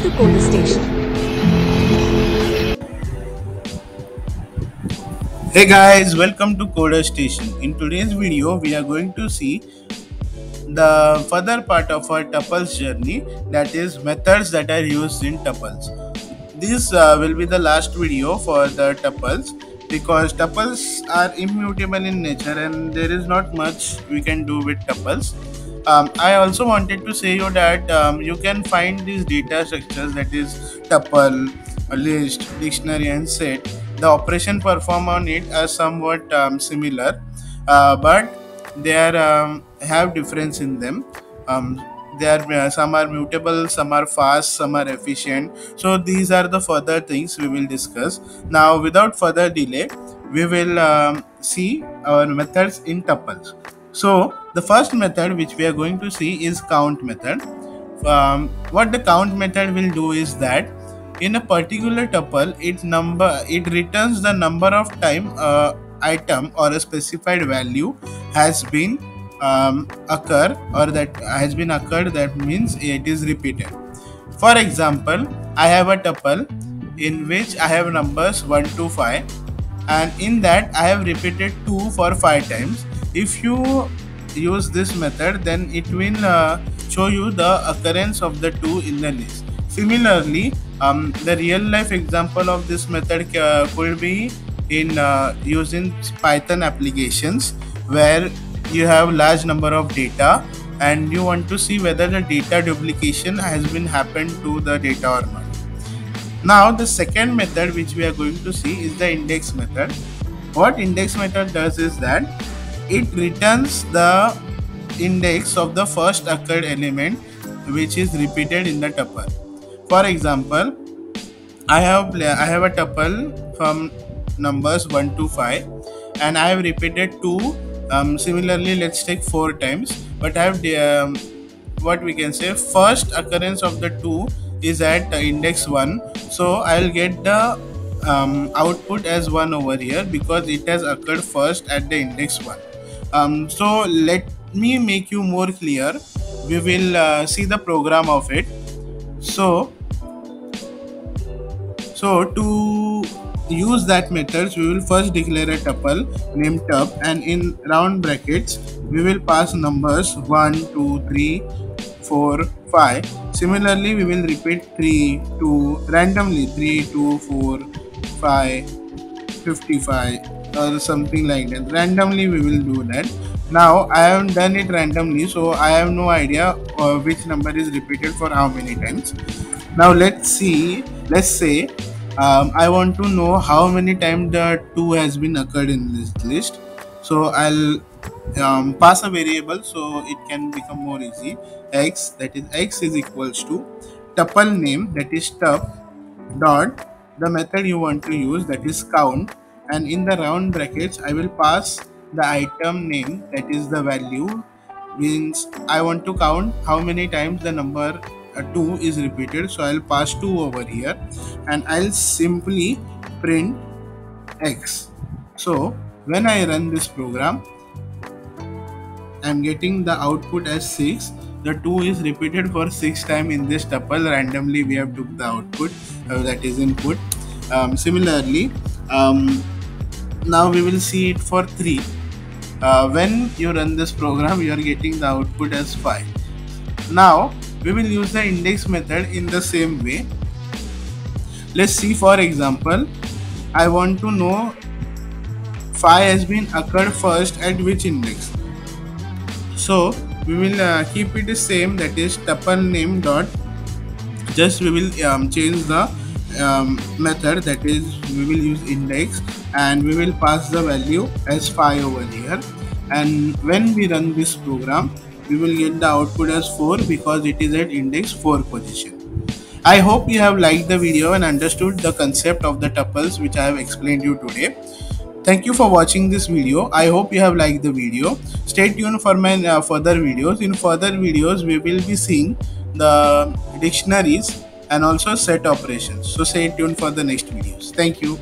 to Coder Station. Hey guys, welcome to Coder Station. In today's video, we are going to see the further part of our tuples journey, that is methods that are used in tuples. This will be the last video for the tuples because tuples are immutable in nature and there is not much we can do with tuples. I also wanted to say you that you can find these data structures, that is tuple, a list, dictionary and set. The operation performed on it are somewhat similar, but they are have difference in them. They are some are mutable, some are fast, some are efficient. So these are the further things we will discuss. Now without further delay, we will see our methods in tuples. So the first method which we are going to see is count method. What the count method will do is that in a particular tuple, it returns the number of time item or a specified value has been occur, or that has been occurred, that means it is repeated. For example, I have a tuple in which I have numbers 1 to 5, and in that I have repeated 2 for 5 times. If you use this method, then it will show you the occurrence of the 2 in the list. Similarly, the real life example of this method could be in using Python applications where you have large number of data and you want to see whether the data duplication has been happened to the data or not. Now the second method which we are going to see is the index method. What index method does is that it returns the index of the first occurred element which is repeated in the tuple. For example, I have a tuple from numbers 1 to 5 and I have repeated 2. Similarly, let's take 4 times, but I have what we can say first occurrence of the 2 is at index 1, so I'll get the output as 1 over here because it has occurred first at the index 1. So let me make you more clear. We will see the program of it. So to use that methods, we will first declare a tuple named tup, and in round brackets we will pass numbers 1, 2, 3, 4, 5. Similarly, we will repeat 3, 2 randomly, 3, 2, 4, 5, 55 or something like that. Randomly we will do that. Now I have done it randomly, so I have no idea which number is repeated for how many times. Now let's say I want to know how many times the 2 has been occurred in this list. So I'll pass a variable so it can become more easy. X, that is x is equals to tuple name, that is tup, dot the method you want to use, that is count, and in the round brackets I will pass the item name, that is the value, means I want to count how many times the number 2 is repeated, so I'll pass 2 over here and I'll simply print x. So when I run this program, I'm getting the output as 6. The 2 is repeated for 6 times in this tuple. Randomly we have took the output, that is input. Similarly, now we will see it for 3. When you run this program, you are getting the output as 5. Now we will use the index method in the same way. Let's see, for example, I want to know 5 has been occurred first at which index. So we will keep it the same, that is tuple name dot, just we will change the method, that is we will use index and we will pass the value as 5 over here, and when we run this program we will get the output as 4 because it is at index 4 position. I hope you have liked the video and understood the concept of the tuples which I have explained you today. Thank you for watching this video. I hope you have liked the video. Stay tuned for my further videos. In further videos, we will be seeing the dictionaries and also set operations. So stay tuned for the next videos. Thank you.